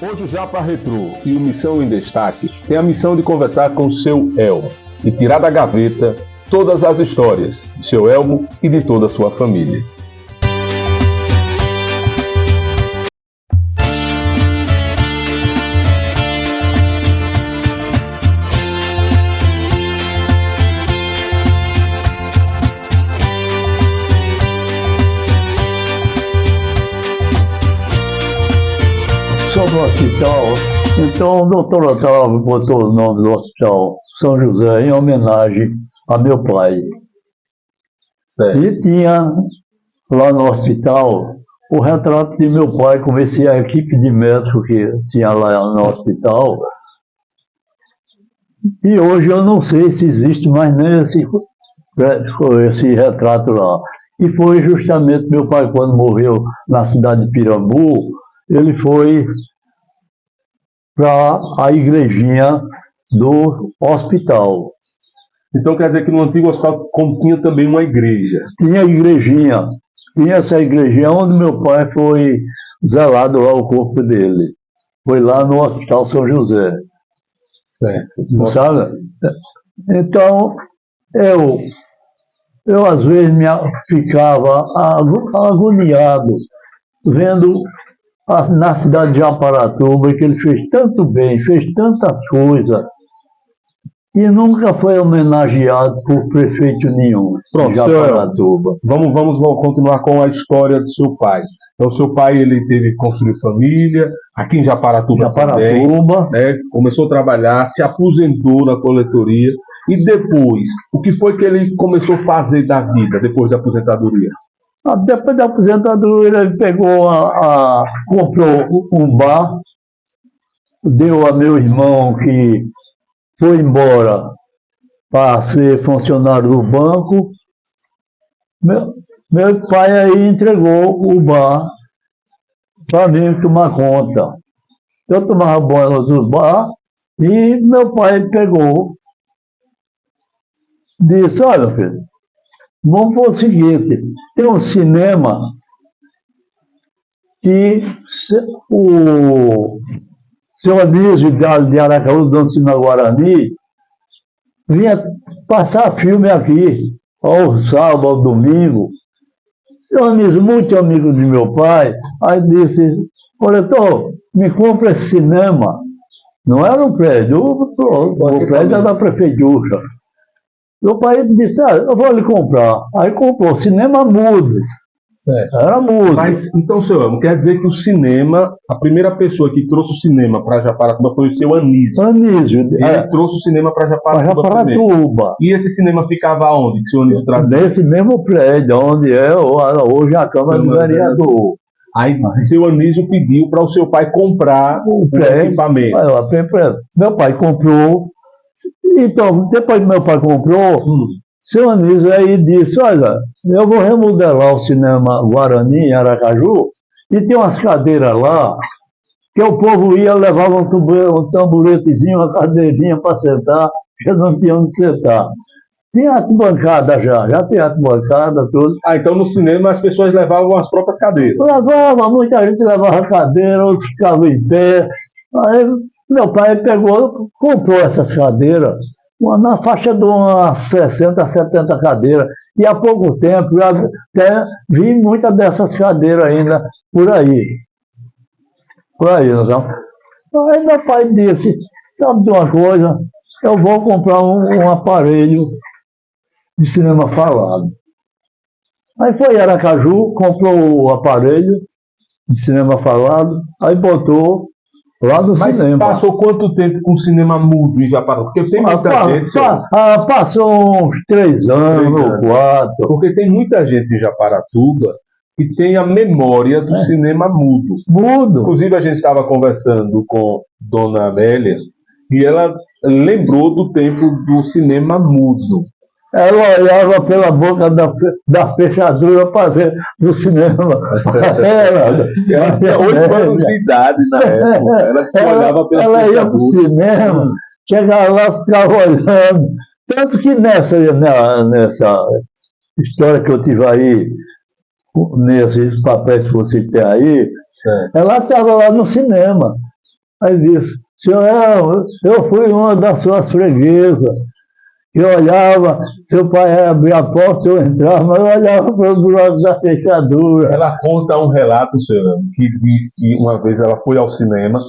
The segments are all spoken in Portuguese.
Hoje o Japa Retrô e o Missão em Destaque tem a missão de conversar com o seu Elmo e tirar da gaveta todas as histórias de seu Elmo e de toda a sua família. Sobre o hospital, então o doutor Otávio botou o nome do hospital São José em homenagem a meu pai. Certo. E tinha lá no hospital o retrato de meu pai, comecei a equipe de médico que tinha lá no hospital. E hoje eu não sei se existe mais nem esse retrato lá. E foi justamente meu pai, quando morreu na cidade de Pirambu, ele foi para a igrejinha do hospital. Então quer dizer que no antigo hospital continha também uma igreja? Tinha igrejinha, tinha essa igrejinha onde meu pai foi zelado lá o corpo dele. Foi lá no Hospital São José. Certo. Sabe? Então, eu às vezes ficava agoniado vendo na cidade de Aparatuba, que ele fez tanto bem, fez tanta coisa, e nunca foi homenageado por prefeito nenhum. Pronto, de Aparatuba. Vamos continuar com a história do seu pai. Então, seu pai, ele teve construir família, aqui em Japaratuba também, né? Começou a trabalhar, se aposentou na coletoria, e depois, o que foi que ele começou a fazer da vida, depois da aposentadoria? Depois da aposentadoria, ele pegou comprou um bar, deu a meu irmão que foi embora para ser funcionário do banco. Meu pai aí entregou o bar para mim tomar conta. Eu tomava banho do bar e meu pai pegou, disse: olha, filho, vamos para o seguinte, tem um cinema que o seu Anísio de Aracaju, dono do Cinema Guarani, vinha passar filme aqui, ao sábado, ao domingo. Seu Anísio, muito amigo de meu pai, aí disse: coletor, me compra esse cinema. Não era um prédio, o prédio era da prefeitura. Meu pai disse: eu vou lhe comprar. Aí comprou cinema mudo. Certo. Era mudo. Mas, então, seu Elmo, quer dizer que o cinema, a primeira pessoa que trouxe o cinema para Japaratuba foi o seu Anísio. Ele trouxe o cinema para Japaratuba. E esse cinema ficava onde, que o seu Anísio trazia? Nesse mesmo prédio, onde é hoje a Câmara do Vereador. Aí, seu Anísio pediu para o seu pai comprar o equipamento. Meu pai comprou. Então, depois que meu pai comprou, seu Anísio aí disse: olha, eu vou remodelar o Cinema Guarani em Aracaju, e tem umas cadeiras lá, que o povo ia, levava um tamburetezinho, uma cadeirinha para sentar, porque não tinha onde sentar. Tinha arquibancada já tem arquibancada, tudo. Então no cinema as pessoas levavam as próprias cadeiras? Levava, muita gente levava cadeira, outros ficavam em pé. Aí meu pai comprou essas cadeiras, na faixa de umas 60, 70 cadeiras. E há pouco tempo eu até vi muitas dessas cadeiras ainda por aí. Não? Aí meu pai disse: sabe de uma coisa, eu vou comprar um aparelho de cinema falado. Aí foi em Aracaju, comprou o aparelho de cinema falado, aí botou lá no cinema. Mas passou quanto tempo com o cinema mudo em Japaratuba? Porque tem muita gente... Passou uns 3 anos, 4. Porque tem muita gente em Japaratuba que tem a memória do cinema mudo. Inclusive a gente estava conversando com Dona Amélia e ela lembrou do tempo do cinema mudo. Ela olhava pela boca da fechadura para ver no cinema. Ela tinha 8 anos de idade na época. Ela se olhava pela fechadura. Ela ia para o cinema, chegava lá e ficava olhando. Tanto que nessa história que eu tive aí, nesses papéis que você tem aí, ela estava lá no cinema. Aí disse, senhor, eu fui uma das suas freguesas. Eu olhava, seu pai abria a porta, eu entrava, mas eu olhava para o buraco da fechadura. Ela conta um relato, senhor, que diz que uma vez ela foi ao cinema,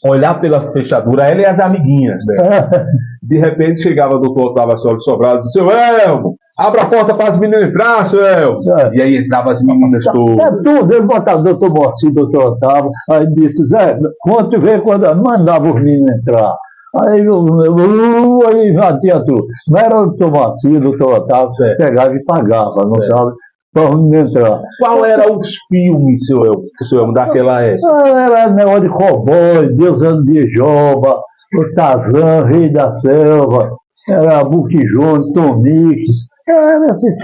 olhar pela fechadura, ela e as amiguinhas dela. De repente chegava o doutor Otávio Soares Sobral e disse, seu Elmo, abra a porta para as meninas entrar, seu Elmo. E aí entrava as meninas todas. É tudo, ele botava o doutor Moacir, doutor Otávio, aí disse, Zé, quando vê quando mandava os meninos entrar. Aí já tinha tudo. Não era o doutor Moacir, o doutor Otávio, pegava e pagava, não sabe? Para os meninos entrar. Qual eram os filmes, seu Elmo, daquela época? Era negócio de cowboy, Deus de Joba, o Tarzan, Rei da Selva, era Buque Júnior, Tom Mix, era esses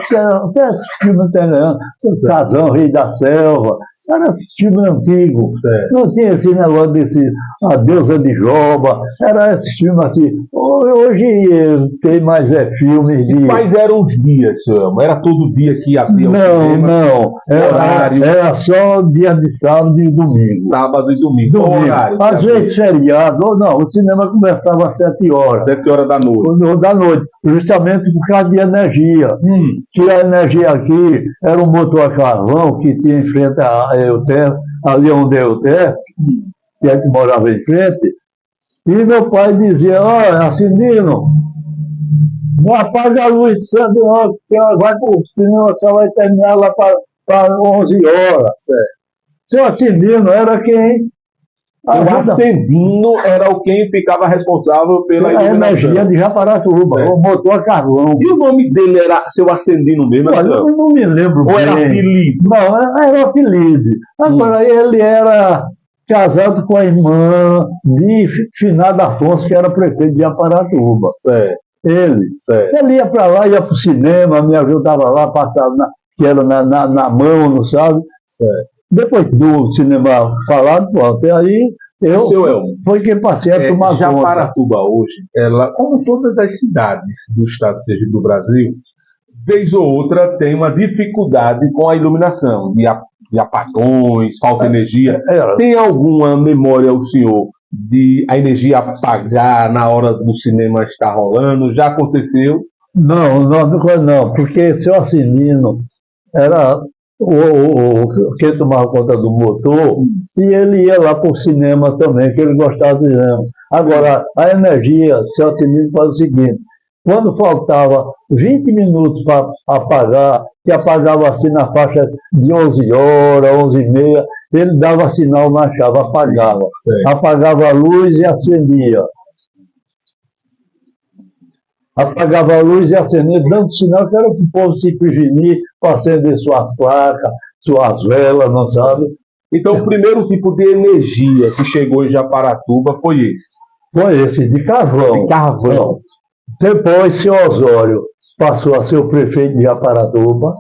filmes italianos, o Tarzan, Rei da Selva, era esse filme antigo. Não tinha esse negócio desse A Deusa de Joba, era esse filme assim. Hoje tem mais filmes de. Quais eram os dias, seu Elmo? Era todo dia que havia o cinema? Não. Era só dia de sábado e domingo. Sábado e domingo. Qual horário? Às vezes feriado, não, o cinema começava às 7 horas. 7 horas da noite. Justamente por causa de energia. Que a energia aqui era um motor a carvão que tinha em frente a Euterpe, ali onde é Euterpe, que é que morava em frente. E meu pai dizia, olha, Assinino, não apaga a luz cedo não, porque vai para o cinema, só vai terminar lá para 11 horas. Seu Assinino era quem? O Ascendino era quem ficava responsável pela energia de Japaratuba, o motor a carvão. E o nome dele era seu Ascendino mesmo? Olha, eu não me lembro bem. Ou era apelido? Não, era apelido. Agora, ele era casado com a irmã de Finado Afonso, que era prefeito de Japaratuba. Ele ia para lá, ia para o cinema, me ajudava lá, passava que era na mão, não sabe? Depois do cinema falado, pronto, aí foi quem passei a tomar conta. Japaratuba hoje, ela, como todas as cidades do estado, seja do Brasil, vez ou outra tem uma dificuldade com a iluminação, de apagões, falta de energia. Tem alguma memória, o senhor, de a energia apagar na hora do cinema estar rolando? Já aconteceu? Não, porque seu Assinino era quem tomava conta do motor, e ele ia lá para o cinema também, que ele gostava do cinema. Agora, a energia, seu Assinino faz o seguinte, quando faltava 20 minutos para apagar, que apagava assim na faixa de 11 horas, 11h30, ele dava sinal na chave, apagava. Apagava a luz e acendia. Apagava a luz e acendia, dando sinal que era para o povo se prevenir para acender suas placas, suas velas, não sabe? Então, o primeiro tipo de energia que chegou em Japaratuba foi esse? Foi esse, de carvão. De carvão. Depois, seu Osório passou a ser o prefeito de Japaratuba,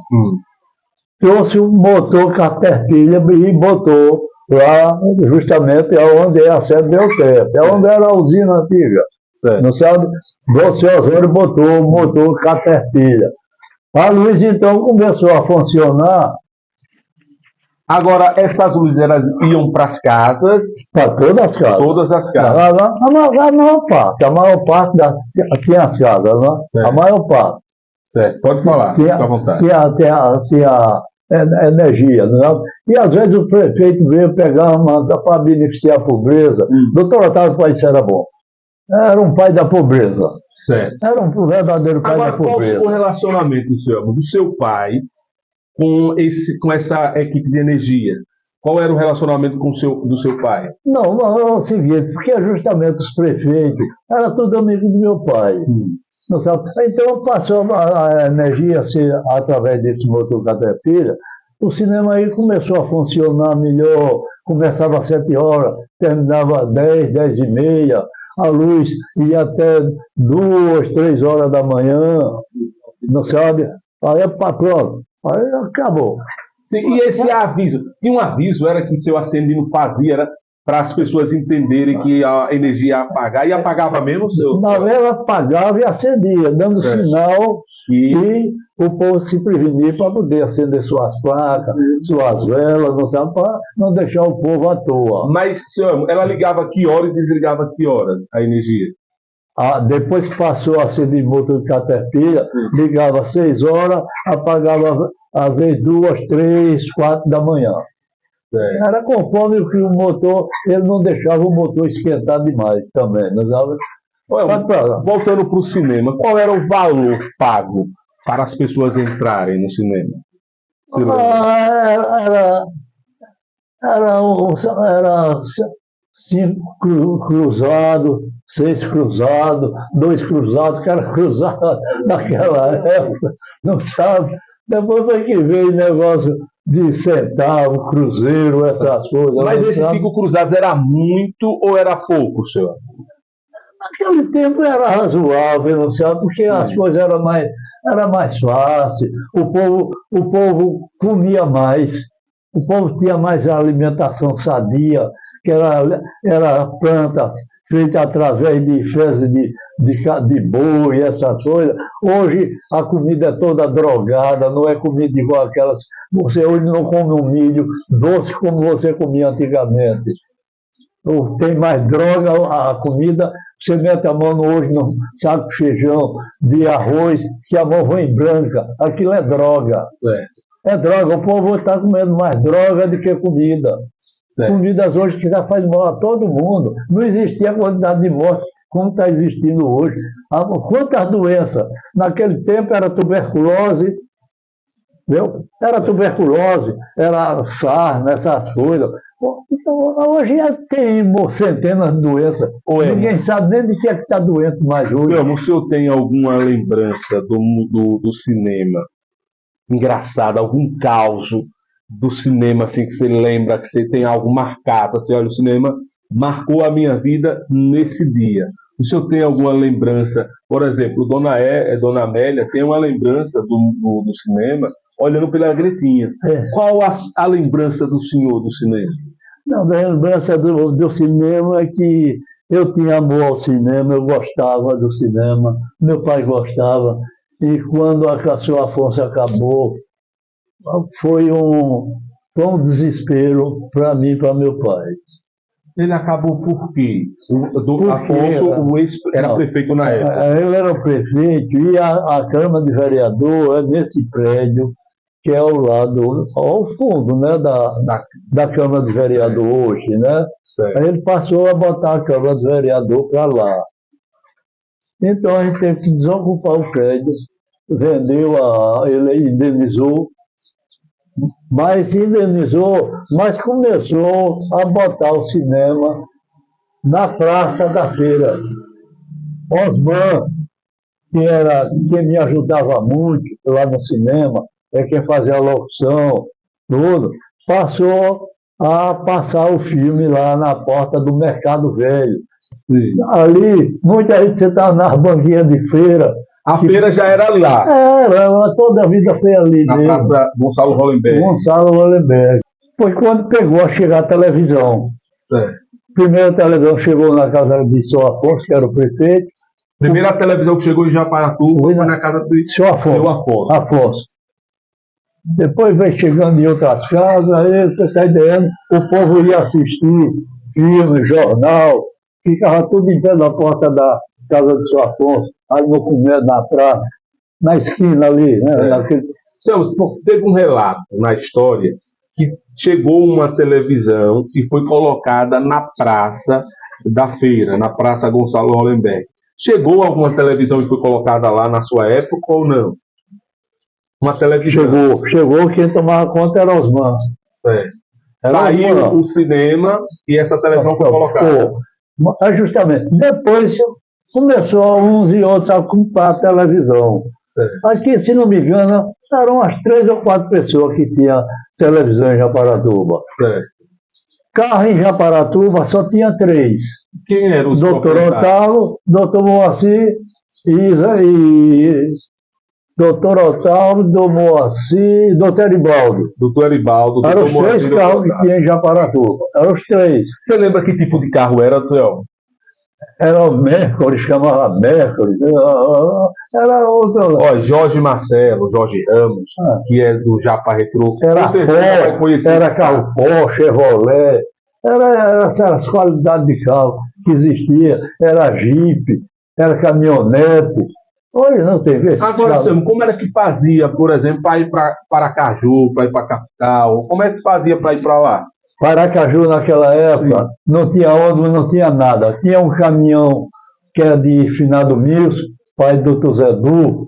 trouxe um motor Caterpillar e botou lá, justamente onde é a sede do Euterpe, onde era a usina antiga. Não sabe? O seu Osório botou o motor Caterpillar. A luz, então, começou a funcionar. Agora, essas luzes iam para as casas? Para todas as casas. Todas as casas. A maior parte tinha as casas, não? A maior parte. Pode falar, fica à vontade. Tinha energia, não? E às vezes o prefeito veio pegar para beneficiar a pobreza. Doutor Otávio País era bom. Era um pai da pobreza. Era um verdadeiro pai da pobreza. Qual foi o relacionamento do seu pai com essa equipe de energia? Qual era o relacionamento do seu pai? Não, é o seguinte, porque justamente os prefeitos eram tudo amigos do meu pai. Não sabe? Então passou a energia assim, através desse motor Caterpillar, o cinema aí começou a funcionar melhor, começava às 7 horas, terminava às 10, 10h30, a luz ia até 2, 3 horas da manhã, não sabe? Aí pronto. Aí acabou. E esse aviso? Tinha um aviso, era que seu Ascendino fazia, era para as pessoas entenderem que a energia ia apagar, e apagava mesmo? Na verdade, apagava e acendia, dando sinal que o povo se prevenir para poder acender suas placas, suas velas, não sabe, para não deixar o povo à toa. Mas, senhor, ela ligava que horas e desligava que horas a energia? Depois que passou a ser de motor de Caterpillar, ligava às 6 horas, apagava às vezes 2, 3, 4 da manhã. Era conforme o que o motor, ele não deixava o motor esquentar demais também, não sabe? Voltando para o cinema, qual era o valor pago para as pessoas entrarem no cinema? Era 5 cruzados, 6 cruzados, 2 cruzados, que era cruzado naquela época, não sabe? Depois foi que veio negócio de centavo, cruzeiro, essas coisas. Mas esses 5 cruzados era muito ou era pouco, senhor? Naquele tempo era razoável, não sabe? Porque as coisas eram mais fáceis, o povo comia mais, o povo tinha mais alimentação sadia, que era planta feita através de fezes de boi, essas coisas. Hoje a comida é toda drogada, não é comida igual aquelas. Você hoje não come um milho doce como você comia antigamente. Tem mais droga a comida, você mete a mão hoje num saco de feijão, de arroz, que a mão vem branca. Aquilo é droga. É droga, o povo está comendo mais droga do que comida. Comidas hoje que já faz mal a todo mundo. Não existia a quantidade de mortes como está existindo hoje. Quantas doenças? Naquele tempo era tuberculose, viu? Era tuberculose, era SARS, essas coisas. Então, hoje tem centenas de doenças. Ninguém sabe nem de que é que está doente mais hoje. O senhor tem alguma lembrança do cinema engraçado, algum caos do cinema assim, que você lembra, que você tem algo marcado? Assim, olha, o cinema marcou a minha vida nesse dia. O senhor tem alguma lembrança? Por exemplo, Dona Amélia tem uma lembrança do cinema olhando pela gretinha. Qual a lembrança do senhor do cinema? Não, a lembrança do cinema é que eu tinha amor ao cinema, eu gostava do cinema, meu pai gostava, e quando a Seu Afonso acabou, foi um desespero para mim e para meu pai. Ele acabou por quê? Afonso era prefeito na época. Ele era o prefeito e a Câmara de Vereador é nesse prédio, que é ao fundo, né, da Câmara de Vereador hoje, né? Aí ele passou a botar a Câmara de Vereador para lá. Então a gente teve que desocupar o prédio, ele indenizou, mas começou a botar o cinema na Praça da Feira. Osman, que me ajudava muito lá no cinema, quem fazia a locução, tudo, passou a passar o filme lá na porta do Mercado Velho. Ali, muita gente sentava nas banquinhas de feira. A feira já era lá? Toda a vida foi ali. Na Praça Gonçalo Hollenberg. Foi quando pegou a chegar a televisão. Primeiro a televisão chegou na casa de Seu Afonso, que era o prefeito. Primeira televisão que chegou em Japaratuba foi na casa de Seu Afonso. Depois veio chegando em outras casas, aí você está entendendo, o povo ia assistir filme, jornal, ficava tudo em pé na porta da casa de Seu Afonso, aí no começo da praça, na esquina ali, né? Teve um relato na história que chegou uma televisão e foi colocada na praça da feira, na Praça Gonçalo Hollenberg. Chegou alguma televisão e foi colocada lá na sua época ou não? Uma televisão. Chegou, quem tomava conta era Osman. Saiu o cinema e essa televisão foi colocada. Justamente. Depois começou uns e outros a comprar a televisão. Aqui, se não me engano, eram umas 3 ou 4 pessoas que tinham televisão em Japaratuba. Carro em Japaratuba só tinha 3. Quem era o Doutor Otávio, Doutor Moacir e Doutor Otávio, Doutor Moacir, Doutor Eribaldo. Doutor Eribaldo. Eram os 3 carros que tinha em Japaratuba. Eram os 3. Você lembra que tipo de carro era, senhor? Era o Mercury, chamava Mercury. Era outro. Ó, Jorge Marcelo, Jorge Ramos, que é do Japa Retrô. Era Ford, era carro Porsche, Chevrolet. Era essas qualidades de carro que existia. Era Jeep, era caminhonete. Hoje não tem vez. Agora, Sam, como era que fazia, por exemplo, para ir para Aracaju, para ir para a capital? Como é que fazia para ir para lá? Aracaju, naquela época, não tinha ônibus, não tinha nada. Tinha um caminhão que era de Finado Mills, pai do Dr. Zé Du.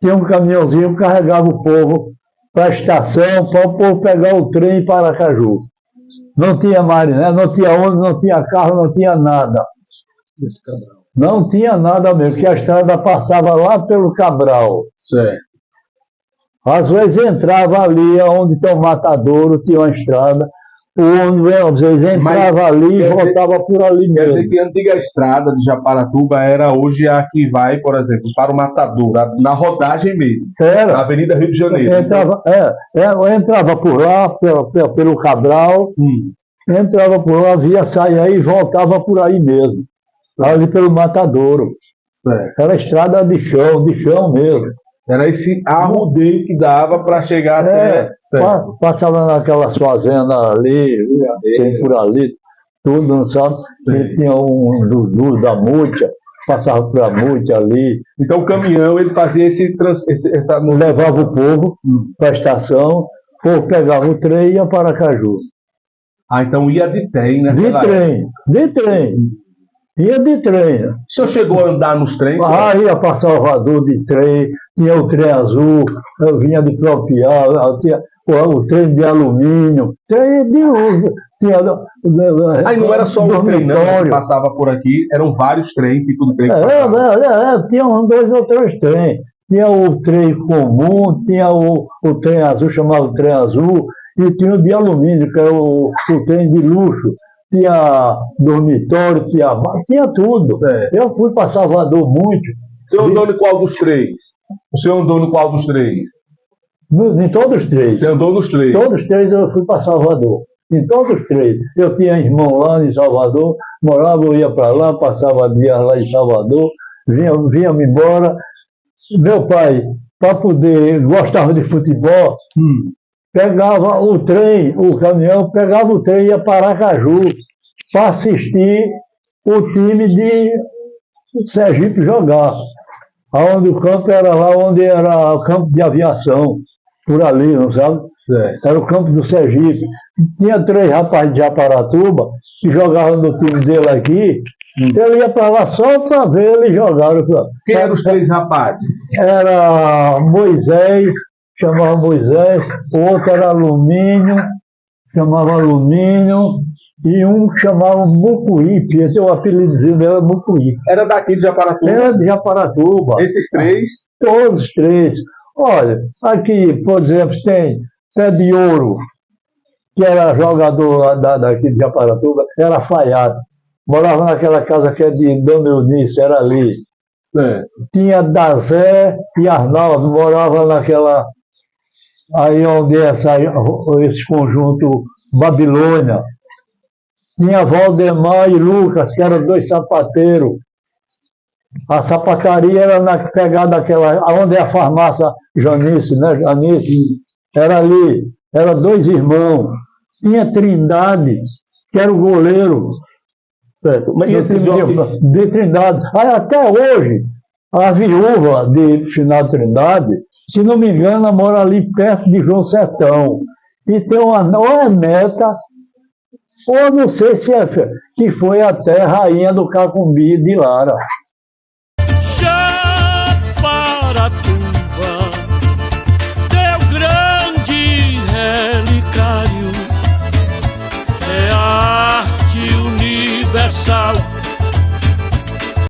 Tinha um caminhãozinho que carregava o povo para a estação, para o povo pegar o trem para Aracaju. Não tinha mariné, não tinha ônibus, não tinha carro, não tinha nada. Não tinha nada mesmo, porque a estrada passava lá pelo Cabral. Certo. Às vezes entrava ali onde tem o matadouro, tinha uma estrada. O ônibus, às vezes, entrava ali e voltava por ali mesmo. Quer dizer que a antiga estrada de Japaratuba era hoje a que vai, por exemplo, para o Matadouro, na rodagem mesmo. Era. Na Avenida Rio de Janeiro. Entrava por lá, pelo Cabral, entrava por lá, via sair aí e voltava por aí mesmo. Ali pelo Matadouro. Era estrada de chão mesmo. Era esse arrodeio que dava para chegar até... Passava naquelas fazendas ali, tem por ali, tudo, não sabe? E tinha um dos da Múrcia, passava por a Múrcia ali. Então o caminhão, ele fazia levava o povo para a estação, o povo pegava o trem e ia para Aracaju. Então ia de trem, né? De trem. Ia de trem. O senhor chegou a andar nos trens? Ia para Salvador de trem, tinha o trem azul, eu vinha de Propial, tinha o trem de alumínio, trem de uso. Aí não era só um trem não, que passava por aqui, eram vários trens, tipo de trem que tinha uns 2 ou 3 trens. Tinha o trem comum, tinha o trem azul, chamava o trem azul, e tinha o de alumínio, que era o trem de luxo. Tinha dormitório, tinha tudo. Certo. Eu fui para Salvador muito. O senhor andou em qual dos três? Em todos os 3. Você andou nos 3? Todos os 3 eu fui para Salvador. Em todos os 3. Eu tinha irmão lá em Salvador, morava, eu ia para lá, passava dias lá em Salvador, vinha-me embora. Meu pai, para poder, gostava de futebol, pegava o trem, o caminhão, pegava o trem e ia para Aracaju para assistir o time de Sergipe jogar. Onde o campo era lá, onde era o campo de aviação, por ali, não sabe? Certo. Era o campo do Sergipe. Tinha 3 rapazes de Japaratuba que jogavam no time dele aqui. Ele ia para lá só para ver ele jogar. Quem eram os 3 rapazes? Era Moisés, chamava Moisés, o outro era Alumínio, chamava Alumínio, e um que chamava Mucuípe, esse é o apelidozinho dele, era Mucuípe. Era daqui de Japaratuba? Era de Japaratuba. Esses 3? Todos os 3. Olha, aqui, por exemplo, tem Pé de Ouro, que era jogador daqui de Japaratuba, era Faiado. Morava naquela casa que é de Dona Eunice, era ali. Tinha Dazé e Arnaldo, morava naquela... Aí onde é esse conjunto Babilônia. Tinha Valdemar e Lucas, que eram 2 sapateiros. A sapacaria era na pegada daquela, onde é a farmácia Janice, né? Janice, era ali, eram 2 irmãos. Tinha Trindade, que era o goleiro. Mas esses de Trindade. Aí, até hoje, a viúva de Finado Trindade, se não me engano, mora ali perto de João Sertão. E tem ou é neta, ou não sei se é que foi até rainha do Cacumbi de Lara. Japaratuba, teu grande relicário, é a arte universal